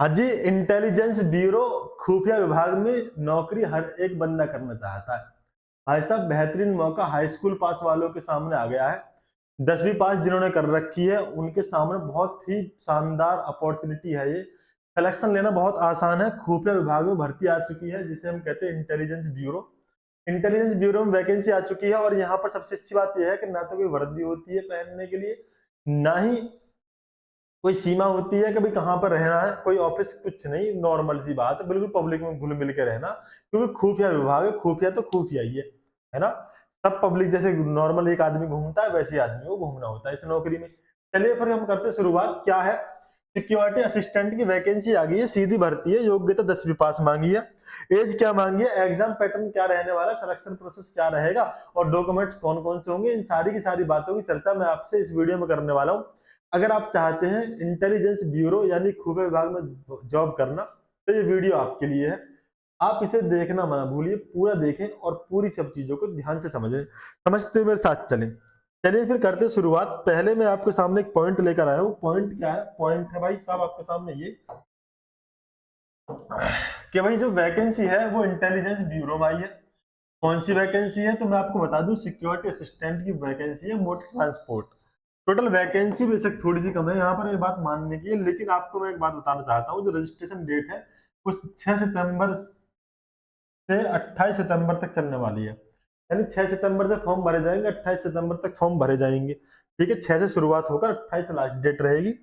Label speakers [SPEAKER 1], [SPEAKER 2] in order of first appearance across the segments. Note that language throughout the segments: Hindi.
[SPEAKER 1] हाँ जी, इंटेलिजेंस ब्यूरो खुफिया विभाग में नौकरी हर एक बंदा करना चाहता है। भाई साहब, बेहतरीन मौका हाई स्कूल पास वालों के सामने आ गया है। 10वीं पास जिन्होंने कर रखी है उनके सामने बहुत ही शानदार अपॉर्चुनिटी है ये। सिलेक्शन लेना बहुत आसान है। खुफिया विभाग में भर्ती आ चुकी है जिसे हम कहते हैं इंटेलिजेंस ब्यूरो। इंटेलिजेंस ब्यूरो में वैकेंसी आ चुकी है और यहाँ पर सबसे अच्छी बात यह है कि ना तो कोई वर्दी होती है पहनने के लिए, ना ही कोई सीमा होती है कि भाई कहाँ पर रहना है, कोई ऑफिस कुछ नहीं, नॉर्मल सी बात है, बिल्कुल पब्लिक में घुल मिल के रहना। क्योंकि खुफिया विभाग है, खुफिया तो खुफिया ही है ना। सब पब्लिक जैसे नॉर्मल एक आदमी घूमता है वैसे ही आदमी को घूमना होता है इस नौकरी में। चलिए फिर हम करते शुरुआत। क्या है? सिक्योरिटी असिस्टेंट की वैकेंसी आ गई है, सीधी भर्ती है, योग्यता 10वीं पास मांगी है। एज क्या मांगी है, एग्जाम पैटर्न क्या रहने वाला, सिलेक्शन प्रोसेस क्या रहेगा और डॉक्यूमेंट्स कौन कौन से होंगे, इन सारी की सारी बातों की चर्चा मैं आपसे इस वीडियो में करने वाला हूँ। अगर आप चाहते हैं इंटेलिजेंस ब्यूरो यानी खुफिया विभाग में जॉब करना तो ये वीडियो आपके लिए है। आप इसे देखना मत भूलिए, पूरा देखें और पूरी सब चीजों को ध्यान से समझें, समझते हुए मेरे साथ चलें। चलिए फिर करते शुरुआत। पहले मैं आपके सामने एक पॉइंट लेकर आया हूँ। पॉइंट क्या है? पॉइंट है भाई साहब आपके सामने ये कि भाई जो वैकेंसी है वो इंटेलिजेंस ब्यूरो में आई है। कौन सी वैकेंसी है तो मैं आपको बता दूं, सिक्योरिटी असिस्टेंट की वैकेंसी है, मोटर ट्रांसपोर्ट। टोटल वैकेंसी बेशक थोड़ी सी कम है यहाँ पर, ये बात मानने की है, लेकिन आपको मैं एक बात बताना चाहता हूँ। जो रजिस्ट्रेशन डेट है वो 6 सितंबर से 28 सितंबर तक चलने वाली है। यानी 6 सितंबर से फॉर्म भरे जाएंगे, 28 सितंबर तक फॉर्म भरे जाएंगे। ठीक है, 6 से शुरुआत होकर 28 से लास्ट डेट रहेगी।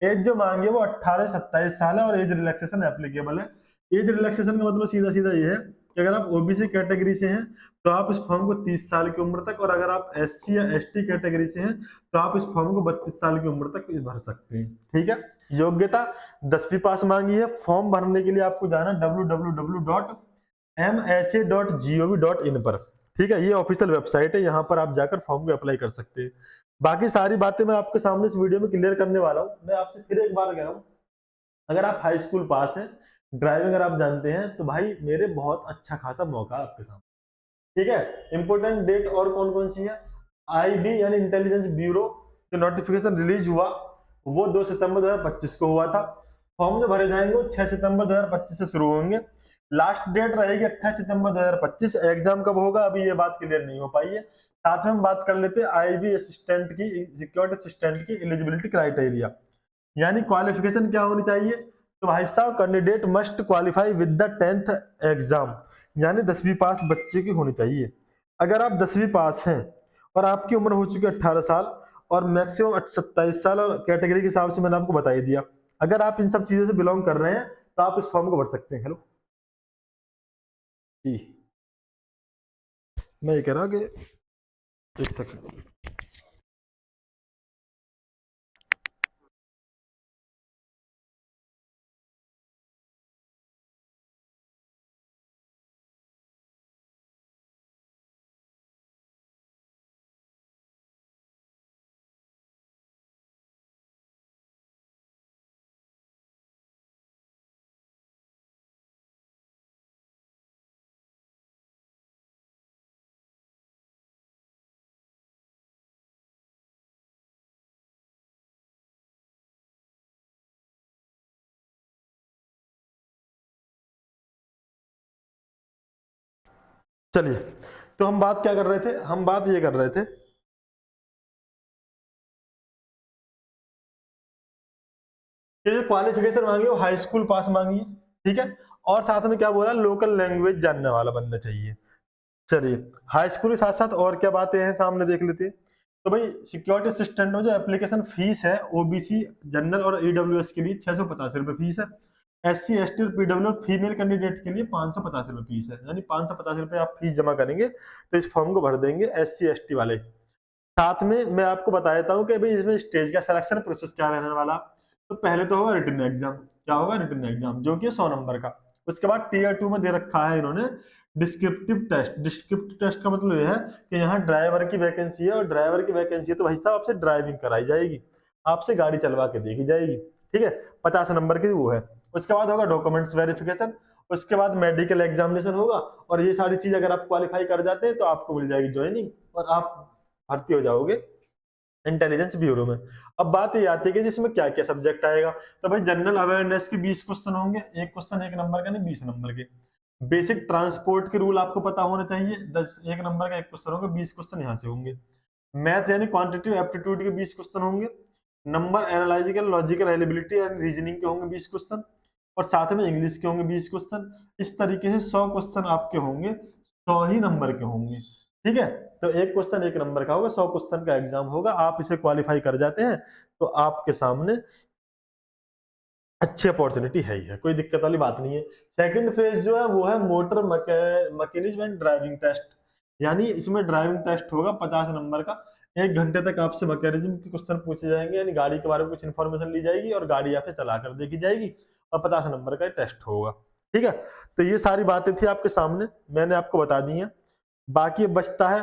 [SPEAKER 1] एज जो मांगी है वो 18 से 27 साल है और एज रिलैक्सेशन एप्लीकेबल है। एज रिलैक्सेशन का मतलब सीधा सीधा ये है कि अगर आप ओबीसी कैटेगरी से हैं तो आप इस फॉर्म को 30 साल की उम्र तक, और अगर आप एससी या एसटी कैटेगरी से हैं तो आप इस फॉर्म को 32 साल की उम्र तक भर सकते हैं। ठीक है। योग्यता 10वीं पास मांगी है। फॉर्म भरने के लिए आपको जाना www.mha.gov.in पर। ठीक है, ये ऑफिशियल वेबसाइट है, यहाँ पर आप जाकर फॉर्म को अप्लाई कर सकते हैं। बाकी सारी बातें मैं आपके सामने इस वीडियो में क्लियर करने वाला हूँ। मैं आपसे फिर एक बार कह रहा हूँ, अगर आप हाई स्कूल पास हैं, ड्राइविंग अगर आप जानते हैं तो भाई मेरे बहुत अच्छा खासा मौका है आपके सामने। ठीक है। इंपोर्टेंट डेट और कौन कौन सी है? आईबी यानी इंटेलिजेंस ब्यूरो जो नोटिफिकेशन रिलीज हुआ वो 2 सितंबर 2025 को हुआ था। फॉर्म जो भरे जाएंगे वो 6 सितंबर 2025 से शुरू होंगे। लास्ट डेट रहेगी 28 सितंबर 2025। एग्जाम कब होगा अभी ये बात क्लियर नहीं हो पाई है। साथ में हम बात कर लेते हैं आईबी असिस्टेंट की, सिक्योरिटी असिस्टेंट की एलिजिबिलिटी क्राइटेरिया, यानी क्वालिफिकेशन क्या होनी चाहिए। तो भाई साहब, candidate must qualify with the 10th exam, यानी 10वीं पास बच्चे की होनी चाहिए। अगर आप 10वीं पास हैं और आपकी उम्र हो चुकी है 18 साल और मैक्सिमम 27 साल, और कैटेगरी के हिसाब से मैंने आपको बता ही दिया। अगर आप इन सब चीजों से बिलोंग कर रहे हैं तो आप इस फॉर्म को भर सकते हैं। हेलो जी, मैं ये कह रहा हूँ कि एक सेकंड। चलिए, तो हम बात क्या कर रहे थे? हम बात ये कर रहे थे कि जो क्वालिफिकेशन मांगी वो हाई स्कूल पास मांगी है। ठीक है। और साथ में क्या बोला, लोकल लैंग्वेज जानने वाला बनना चाहिए। चलिए, हाई स्कूल के साथ साथ और क्या बातें हैं सामने देख लेते हैं। तो भाई सिक्योरिटी असिस्टेंट में जो एप्लीकेशन फीस है ओबीसी, जनरल और ईडब्ल्यूएस के लिए 650 रुपए फीस है। एससी एसटी और पीडब्ल्यू फीमेल कैंडिडेट के लिए 550 रुपए फीस है, यानी 550 रुपए आप फीस जमा करेंगे तो इस फॉर्म को भर देंगे एससी एसटी वाले। साथ में मैं आपको बता देता हूँ कि भाई इसमें स्टेज का सिलेक्शन प्रोसेस क्या रहने वाला। तो पहले तो होगा रिटन एग्जाम। क्या होगा? रिटन एग्जाम, जो कि 100 नंबर का। उसके बाद टीयर 2 में दे रखा है इन्होंने डिस्क्रिप्टिव टेस्ट। डिस्क्रिप्टिव टेस्ट का मतलब यह है कि यहाँ ड्राइवर की वैकेंसी है, और ड्राइवर की वैकेंसी है तो भाई साहब आपसे ड्राइविंग कराई जाएगी, आपसे गाड़ी चलवा के देखी जाएगी। ठीक है, 50 नंबर की वो है। उसके बाद होगा डॉक्यूमेंट्स वेरिफिकेशन। उसके बाद मेडिकल एग्जामिनेशन होगा, और ये सारी चीज अगर आप क्वालिफाई कर जाते हैं तो आपको मिल जाएगी ज्वाइनिंग और आप भर्ती हो जाओगे इंटेलिजेंस ब्यूरो में। अब बात ये आती है कि जिसमें क्या क्या सब्जेक्ट आएगा। तो भाई जनरल अवेयरनेस के 20 क्वेश्चन होंगे, एक क्वेश्चन 1 नंबर का नहीं 20 नंबर के। बेसिक ट्रांसपोर्ट के रूल आपको पता होना चाहिए, 1 नंबर का एक क्वेश्चन होगा, 20 क्वेश्चन यहाँ से होंगे। मैथ यानी क्वांटिटेटिव एप्टीट्यूड के 20 क्वेश्चन होंगे। Number analytical logical eligibility and reasoning के होंगे 20 क्वेश्चन, और साथ में इंग्लिश के होंगे 20 क्वेश्चन। इस तरीके से 100 क्वेश्चन आपके होंगे, 100 ही नंबर के होंगे। ठीक है, तो एक क्वेश्चन 1 नंबर का होगा, 100 क्वेश्चन का एग्जाम होगा। आप इसे क्वालिफाई कर जाते हैं तो आपके सामने अच्छी अपॉर्चुनिटी है ही है, कोई दिक्कत वाली बात नहीं है। सेकंड फेज जो है वो है motor mechanism and driving test, यानी इसमें ड्राइविंग टेस्ट होगा 50 नंबर का। 1 घंटे तक आपसे मैकेनिज्म के क्वेश्चन पूछे जाएंगे, यानी गाड़ी के बारे में कुछ इन्फॉर्मेशन ली जाएगी और गाड़ी आपसे चला कर देखी जाएगी, और 50 नंबर का टेस्ट होगा। ठीक है, तो ये सारी बातें थी आपके सामने, मैंने आपको बता दी है। बाकी बचता है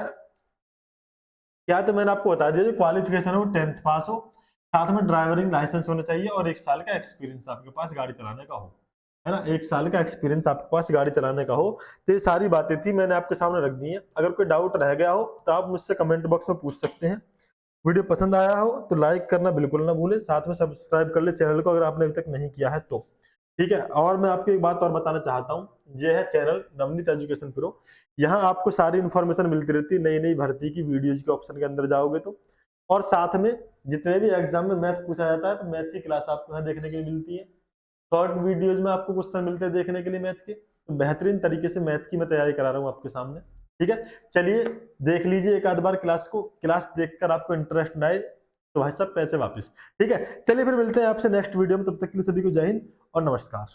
[SPEAKER 1] क्या, तो मैंने आपको बता दिया, क्वालिफिकेशन है वो 10th पास हो, साथ में ड्राइविंग लाइसेंस होना चाहिए और 1 साल का एक्सपीरियंस आपके पास गाड़ी चलाने का हो, है ना, 1 साल का एक्सपीरियंस आपके पास गाड़ी चलाने का हो। तो ये सारी बातें थी, मैंने आपके सामने रख दी है। अगर कोई डाउट रह गया हो तो आप मुझसे कमेंट बॉक्स में पूछ सकते हैं। वीडियो पसंद आया हो तो लाइक करना बिल्कुल ना भूलें, साथ में सब्सक्राइब कर ले चैनल को अगर आपने अभी तक नहीं किया है तो। ठीक है, और मैं आपको एक बात और बताना चाहता हूँ, ये है चैनल नवनीत एजुकेशन प्रो। यहाँ आपको सारी इन्फॉर्मेशन मिलती रहती है, नई नई भर्ती की वीडियोज के ऑप्शन के अंदर जाओगे तो। और साथ में जितने भी एग्जाम में मैथ पूछा जाता है तो मैथ की क्लास आपको यहाँ देखने के लिए मिलती है। शॉर्ट वीडियोज में आपको क्वेश्चन मिलते हैं देखने के लिए मैथ के, तो बेहतरीन तरीके से मैथ की मैं तैयारी करा रहा हूँ आपके सामने। ठीक है, चलिए देख लीजिए एक आध बार क्लास को, क्लास देखकर आपको इंटरेस्ट ना आए तो भाई साहब पैसे वापस। ठीक है, चलिए फिर मिलते हैं आपसे नेक्स्ट वीडियो में, तब तक के लिए सभी को जय हिंद और नमस्कार।